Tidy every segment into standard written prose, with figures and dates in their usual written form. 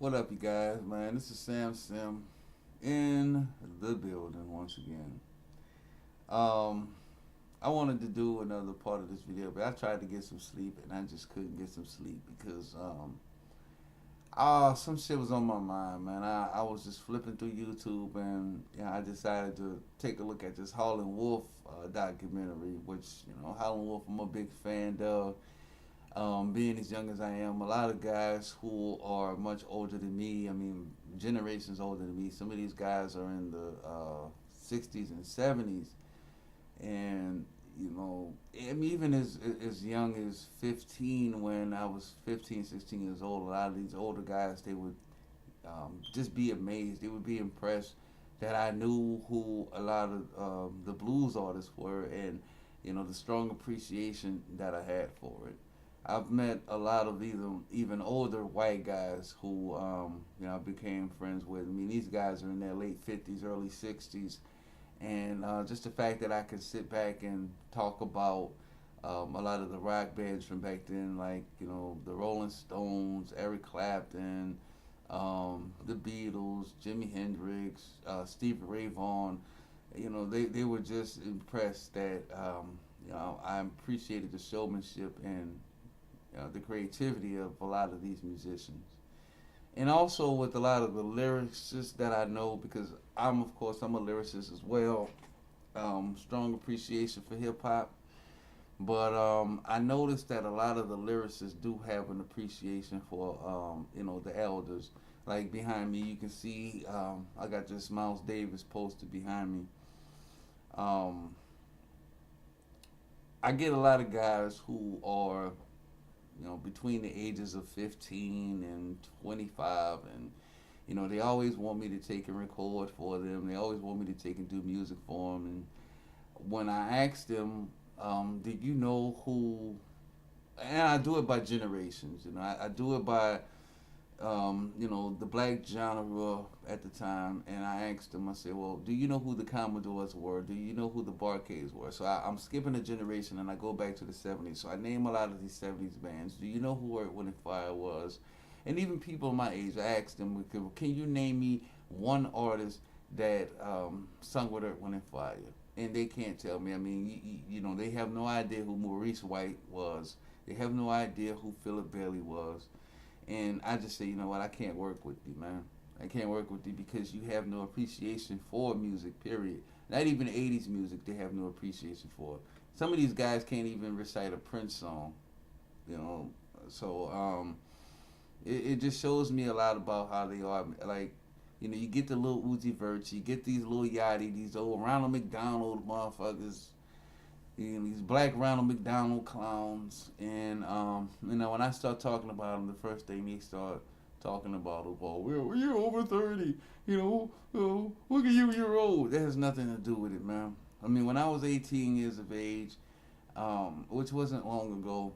What up, you guys, man? This is Sam Sim in the building once again. Um, I wanted to do another part of this video, but I tried to get some sleep and I just couldn't get some sleep because some shit was on my mind, man. I was just flipping through YouTube and I decided to take a look at this Howlin' Wolf documentary, which Howlin' Wolf I'm a big fan of. Being as young as I am, a lot of guys who are much older than me, I mean, generations older than me, some of these guys are in the 60s and 70s. And, I mean, even as young as 15, when I was 15, 16 years old, a lot of these older guys, they would just be amazed. They would be impressed that I knew who a lot of the blues artists were and, the strong appreciation that I had for it. I've met a lot of even older white guys who I became friends with. I mean, these guys are in their late 50s, early 60s, and just the fact that I could sit back and talk about a lot of the rock bands from back then, like the Rolling Stones, Eric Clapton, the Beatles, Jimi Hendrix, Stevie Ray Vaughan. They were just impressed that I appreciated the showmanship and the creativity of a lot of these musicians. And also with a lot of the lyricists that I know, because of course, I'm a lyricist as well. Strong appreciation for hip hop. But I noticed that a lot of the lyricists do have an appreciation for, the elders. Like behind me, you can see I got this Miles Davis poster behind me. Um, I get a lot of guys who are between the ages of 15 and 25, and they always want me to take and record for them. They always want me to take and do music for them. And when I ask them, "Did you know who?" And I do it by generations. I do it by the black genre at the time, and I asked them, I said, well, do you know who the Commodores were? Do you know who the Barcades were? So I'm skipping a generation and I go back to the 70s. So I name a lot of these 70s bands. Do you know who Earth, Wind, and Fire was? And even people my age, I asked them, can you name me one artist that sung with Earth, Wind, and Fire? And they can't tell me. I mean, they have no idea who Maurice White was. They have no idea who Philip Bailey was. And I just say, you know what, I can't work with you, man. I can't work with you because you have no appreciation for music, period. Not even 80s music, they have no appreciation for. Some of these guys can't even recite a Prince song, you know. So it just shows me a lot about how they are. Like, you get the little Uzi Verts, you get these little Yachty, these old Ronald McDonald motherfuckers, these black Ronald McDonald clowns, and when I start talking about them, the first thing they start talking about is, well, you're over 30, look at you, you're old. That has nothing to do with it, man. I mean, when I was 18 years of age, which wasn't long ago,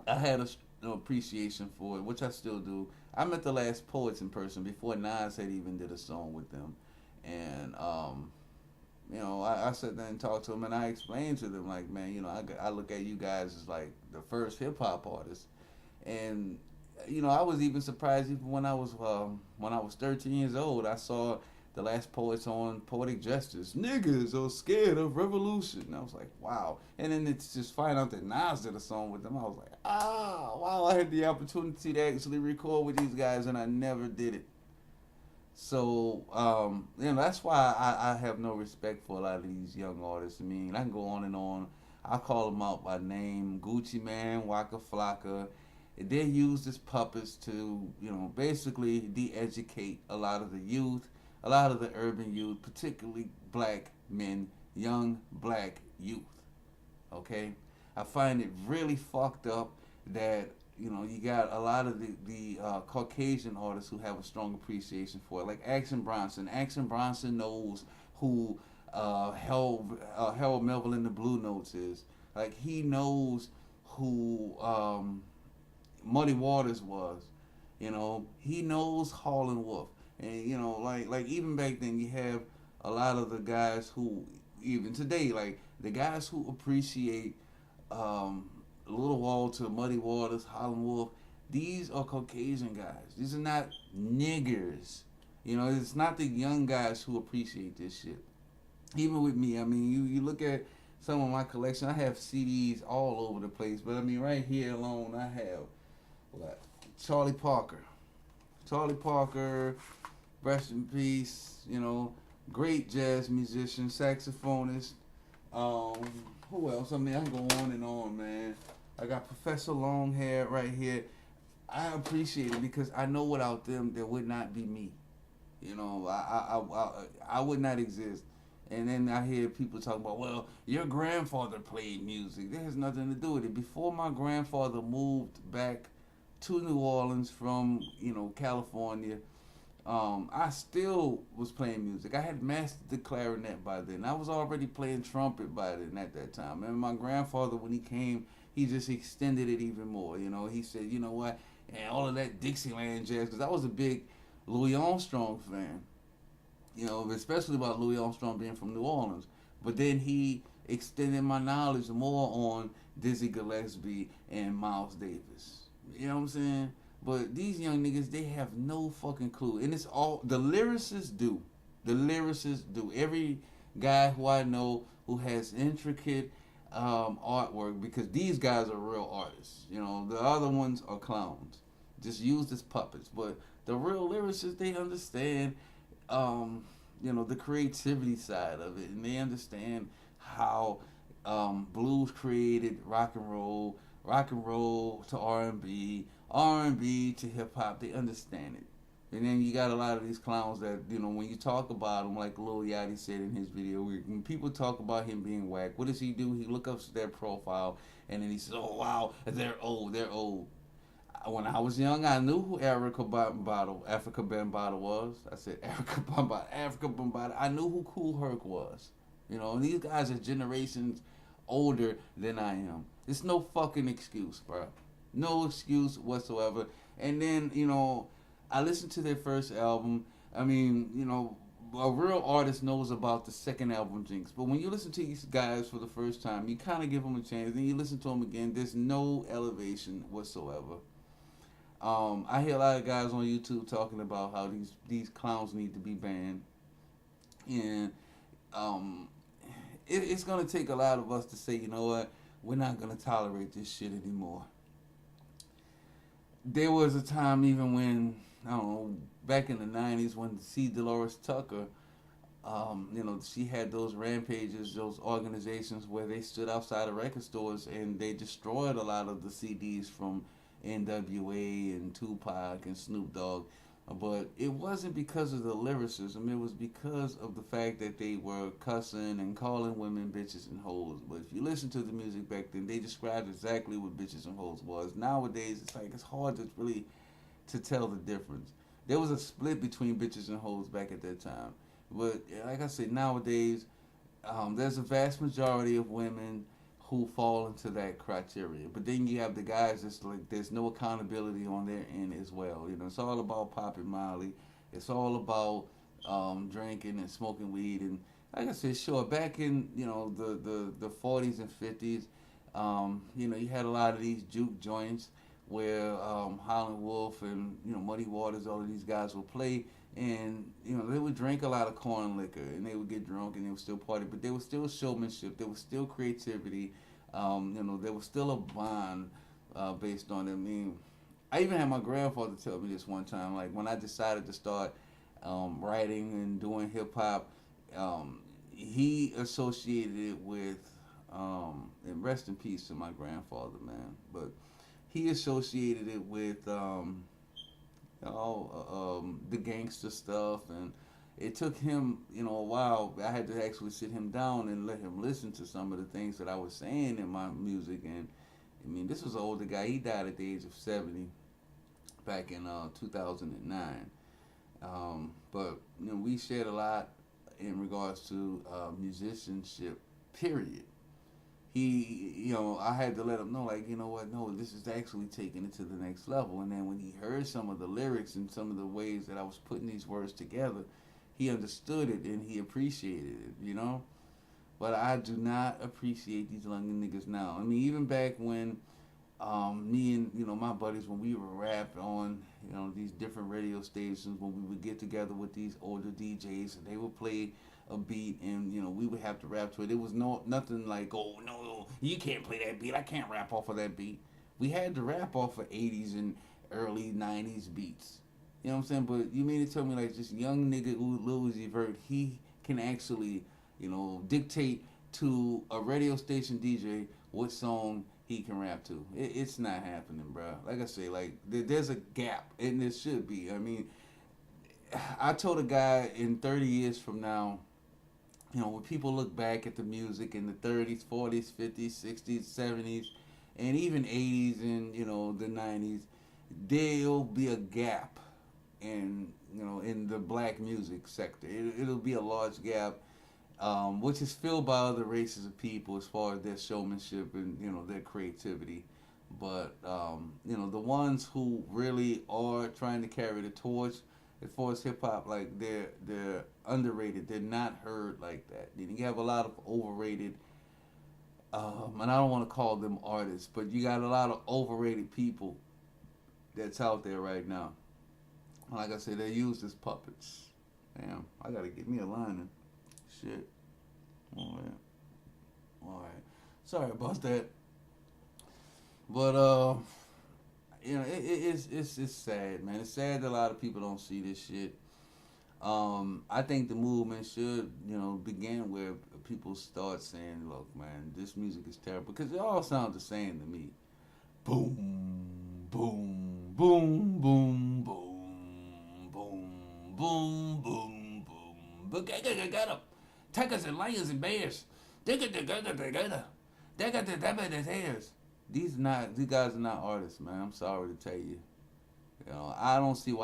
I had appreciation for it, which I still do. I met the last poets in person before Nas had even did a song with them, and I sat there and talked to them, and I explained to them, like, man, I look at you guys as like the first hip hop artists, and I was even surprised even when I was 13 years old. I saw the last poets on Poetic Justice. Niggas are scared of revolution. And I was like, wow. And then it's just find out that Nas did a song with them. I was like, wow. I had the opportunity to actually record with these guys, and I never did it. So, that's why I have no respect for a lot of these young artists. I mean, I can go on and on. I call them out by name: Gucci Man, Waka Flocka. They're used as puppets to, basically de-educate a lot of the youth, a lot of the urban youth, particularly black men, young black youth. Okay, I find it really fucked up that you got a lot of the Caucasian artists who have a strong appreciation for it, like Action Bronson. Action Bronson knows who Harold Melville in the Blue Notes is. Like, he knows who Muddy Waters was. He knows Howlin' Wolf, and like even back then you have a lot of the guys who even today, like the guys who appreciate Little Walter, Muddy Waters, Howlin' Wolf, These are Caucasian guys. These are not niggers. You know, it's not the young guys who appreciate this shit. Even with me, I mean, you look at some of my collection. I have CDs all over the place, but I mean, right here alone, I have what? Charlie Parker. Charlie Parker, rest in peace. You know, great jazz musician, saxophonist. Um, who else? I mean, I can go on and on, man. I got Professor Longhair right here. I appreciate it because I know without them there would not be me. You know, I would not exist. And then I hear people talk about, well, your grandfather played music. That has nothing to do with it. Before my grandfather moved back to New Orleans from, you know, California, I still was playing music. I had mastered the clarinet by then. I was already playing trumpet by then at that time. And my grandfather, when he came, he just extended it even more. You know, he said, you know what, and all of that Dixieland jazz, because I was a big Louis Armstrong fan. You know, especially about Louis Armstrong being from New Orleans. But then he extended my knowledge more on Dizzy Gillespie and Miles Davis. You know what I'm saying? But these young niggas, they have no fucking clue. And it's all, the lyricists do. The lyricists do. Every guy who I know who has intricate artwork, because these guys are real artists. You know, the other ones are clowns. Just used as puppets. But the real lyricists, they understand, you know, the creativity side of it. And they understand how blues created rock and roll to R&B to hip hop. They understand it. And then you got a lot of these clowns that, you know, when you talk about them, like Lil Yachty said in his video, when people talk about him being whack, what does he do? He look up their profile and then he says, oh wow, they're old. When I was young, I knew who Africa Bambaataa was. I said Africa Bambaataa. I knew who Kool Herc was. You know, and these guys are generations older than I am. It's no fucking excuse, bro. No excuse whatsoever. And then, you know, I listened to their first album. I mean, you know, a real artist knows about the second album, Jinx. But when you listen to these guys for the first time, you kind of give them a chance. Then you listen to them again. There's no elevation whatsoever. I hear a lot of guys on YouTube talking about how these clowns need to be banned. And um, it's going to take a lot of us to say, you know what, we're not going to tolerate this shit anymore. There was a time even when, I don't know, back in the 90s when C. Dolores Tucker, you know, she had those rampages, those organizations where they stood outside of record stores and they destroyed a lot of the CDs from NWA and Tupac and Snoop Dogg. But it wasn't because of the lyricism. It was because of the fact that they were cussing and calling women bitches and hoes. But if you listen to the music back then, they described exactly what bitches and hoes was. Nowadays, it's like it's hard to really to tell the difference. There was a split between bitches and hoes back at that time. But like I said, nowadays, there's a vast majority of women who fall into that criteria. But then you have the guys that's like, there's no accountability on their end as well. You know, it's all about popping Molly. It's all about drinking and smoking weed. And like I said, sure, back in, you know, the 40s and 50s, you know, you had a lot of these juke joints where Howlin' Wolf and, you know, Muddy Waters, all of these guys would play. And, you know, they would drink a lot of corn liquor and they would get drunk and they would still party. But there was still showmanship. There was still creativity. You know, there was still a bond based on it. I mean, I even had my grandfather tell me this one time. Like, when I decided to start writing and doing hip-hop, he associated it with, and rest in peace to my grandfather, man. But he associated it with... the gangster stuff, and it took him, you know, a while. I had to actually sit him down and let him listen to some of the things that I was saying in my music. And I mean, this was an older guy. He died at the age of 70 back in 2009. But you know, we shared a lot in regards to musicianship. Period. He, you know, I had to let him know, like, you know what, no, this is actually taking it to the next level. And then when he heard some of the lyrics and some of the ways that I was putting these words together, he understood it and he appreciated it, you know. But I do not appreciate these young niggas now. I mean, even back when me and my buddies, when we were rap on these different radio stations, when we would get together with these older DJs and they would play a beat, and we would have to rap to it. It was nothing like, oh no, you can't play that beat, I can't rap off of that beat. We had to rap off of 80s and early 90s beats. You know what I'm saying? But you mean to tell me like this young nigga who Lil Uzi Vert, he can actually dictate to a radio station DJ what song he can rap to? It's not happening, bro. Like I say, like there's a gap, and there should be. I mean, I told a guy in 30 years from now, when people look back at the music in the 30s, 40s, 50s, 60s, 70s, and even 80s and the 90s, there'll be a gap in the black music sector. It'll be a large gap, which is filled by other races of people as far as their showmanship and their creativity. But the ones who really are trying to carry the torch as far as hip hop, like they're underrated. They're not heard like that. You have a lot of overrated, and I don't want to call them artists, but you got a lot of overrated people that's out there right now. Like I said, they're used as puppets. Damn, I gotta get me a lining. Shit. All right. Sorry about that. But it's sad, man. It's sad that a lot of people don't see this shit. I think the movement should, begin where people start saying, "Look, man, this music is terrible," because it all sounds the same to me. Boom, boom, boom, boom, boom, boom, boom, boom, boom. But got up. Tigers and lions and bears. They got the hairs. These guys are not artists, man. I'm sorry to tell you. I don't see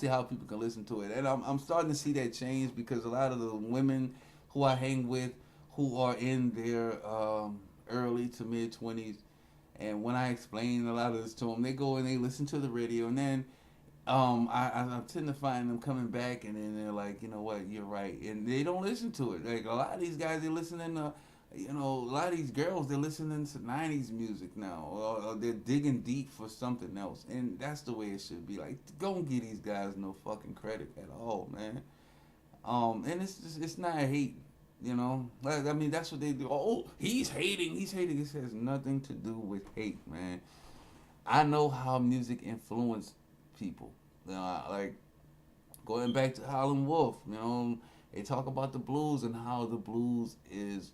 how people can listen to it, and I'm starting to see that change because a lot of the women who I hang with, who are in their early to mid 20s, and when I explain a lot of this to them, they go and they listen to the radio, and then I tend to find them coming back, and then they're like, you know what, you're right, and they don't listen to it. Like a lot of these guys, they're listening to, a lot of these girls, they're listening to 90s music now, or they're digging deep for something else, and that's the way it should be. Like, don't give these guys no fucking credit at all, man. And it's not hate, Like, I mean, that's what they do. Oh, he's hating. This has nothing to do with hate, man. I know how music influenced people. Like going back to Howlin' Wolf, they talk about the blues and how the blues is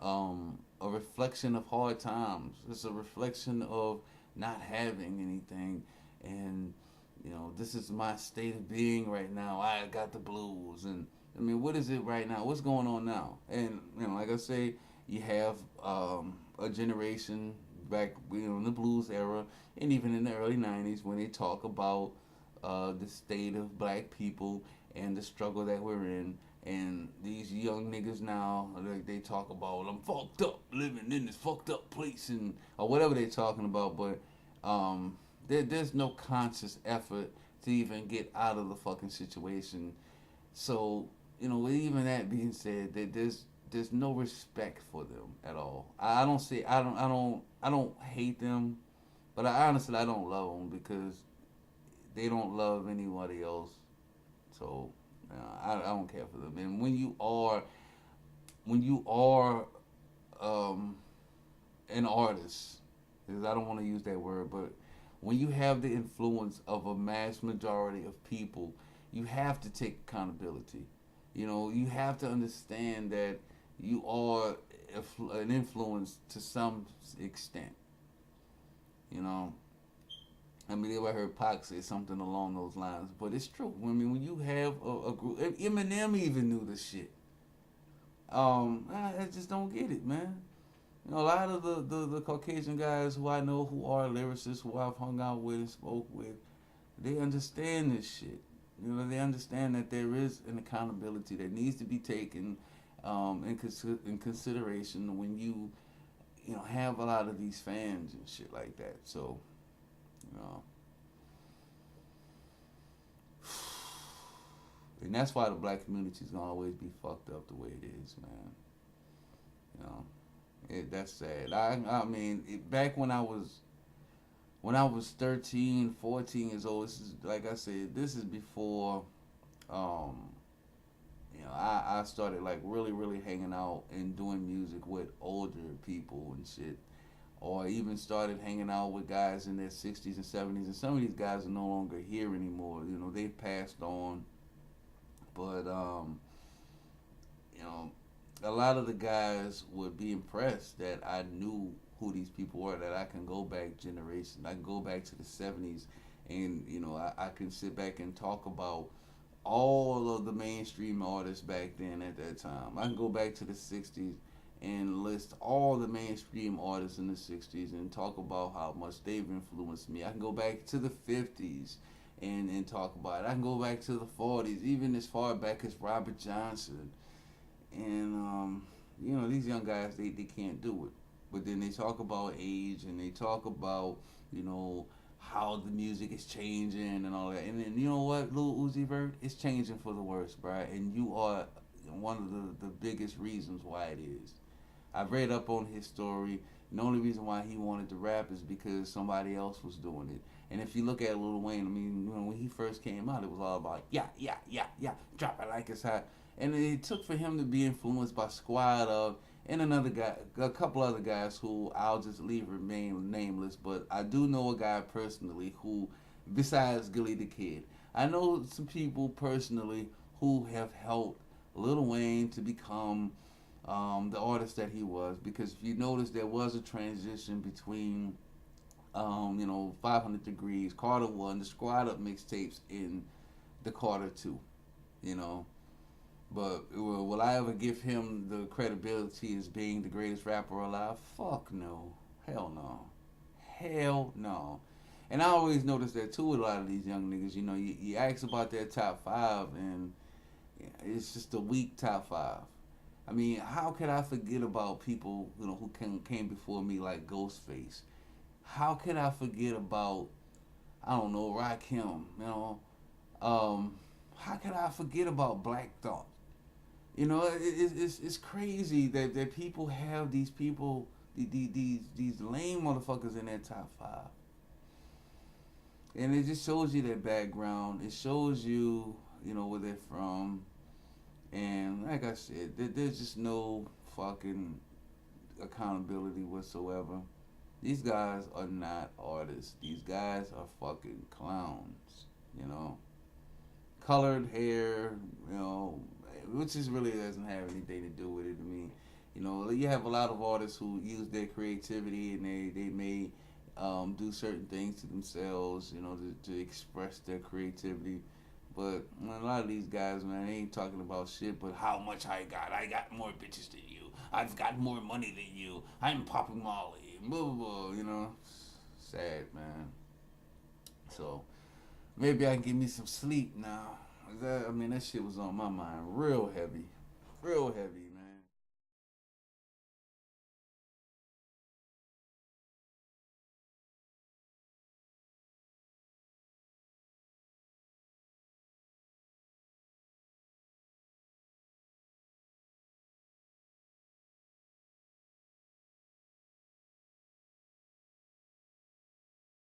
a reflection of hard times. It's a reflection of not having anything, and this is my state of being right now. I got the blues, and I mean, what is it right now? What's going on now? And like I say, you have a generation back, in the blues era, and even in the early '90s when they talk about the state of black people and the struggle that we're in. And these young niggas now, they talk about, I'm fucked up, living in this fucked up place, or whatever they're talking about. But there's no conscious effort to even get out of the fucking situation. So, with even that being said, there's no respect for them at all. I don't hate them, but I honestly, I don't love them because they don't love anybody else. So I don't care for them. And when you are an artist, because I don't want to use that word, but when you have the influence of a mass majority of people, you have to take accountability. You have to understand that you are an influence to some extent. I mean, I heard Pac say something along those lines, but it's true. I mean, when you have a group, Eminem even knew this shit. I just don't get it, man. A lot of the Caucasian guys who I know who are lyricists, who I've hung out with and spoke with, they understand this shit. They understand that there is an accountability that needs to be taken in consideration when you have a lot of these fans and shit like that. So, and that's why the black community is gonna always be fucked up the way it is, man. That's sad. I mean, back when I was when I was 13, 14 years old, this is, like I said, this is before, um, I started like really, really hanging out and doing music with older people and shit. Or even started hanging out with guys in their 60s and 70s. And some of these guys are no longer here anymore. They've passed on. But, you know, a lot of the guys would be impressed that I knew who these people were, that I can go back generations. I can go back to the 70s and, I can sit back and talk about all of the mainstream artists back then at that time. I can go back to the 60s and list all the mainstream artists in the 60s and talk about how much they've influenced me. I can go back to the 50s and talk about it. I can go back to the 40s, even as far back as Robert Johnson. And, these young guys, they can't do it. But then they talk about age and they talk about, you know, how the music is changing and all that. And then, you know what, Lil Uzi Vert? It's changing for the worse, bro. And you are one of the biggest reasons why it is. I've read up on his story. And the only reason why he wanted to rap is because somebody else was doing it. And if you look at Lil Wayne, I mean, when he first came out, it was all about, yeah, yeah, yeah, yeah, drop it like it's hot. And it took for him to be influenced by Squad Up and another guy, a couple other guys who I'll just leave remain nameless. But I do know a guy personally who, besides Gilly the Kid, I know some people personally who have helped Lil Wayne to become the artist that he was. Because if you notice, there was a transition between 500 Degrees, Carter 1, the Squad Up mixtapes in the Carter 2, you know. But will I ever give him the credibility as being the greatest rapper alive? Fuck no. Hell no. Hell no. And I always notice that too with a lot of these young niggas. You ask about their top five, and it's just a weak top five. I mean, how could I forget about people who came before me like Ghostface? How could I forget about, I don't know, Rakim? How could I forget about Black Thought? It's crazy that people have these people, these lame motherfuckers in their top five. And it just shows you their background. It shows you, where they're from. And like I said, there's just no fucking accountability whatsoever. These guys are not artists. These guys are fucking clowns, you know. Colored hair, which just really doesn't have anything to do with it. I mean, you have a lot of artists who use their creativity and they may do certain things to themselves, to express their creativity. But a lot of these guys, man, they ain't talking about shit but how much I got. I got more bitches than you. I've got more money than you. I'm popping Molly. Blah, blah, blah, Sad, man. So, maybe I can get me some sleep now. That shit was on my mind real heavy. Real heavy.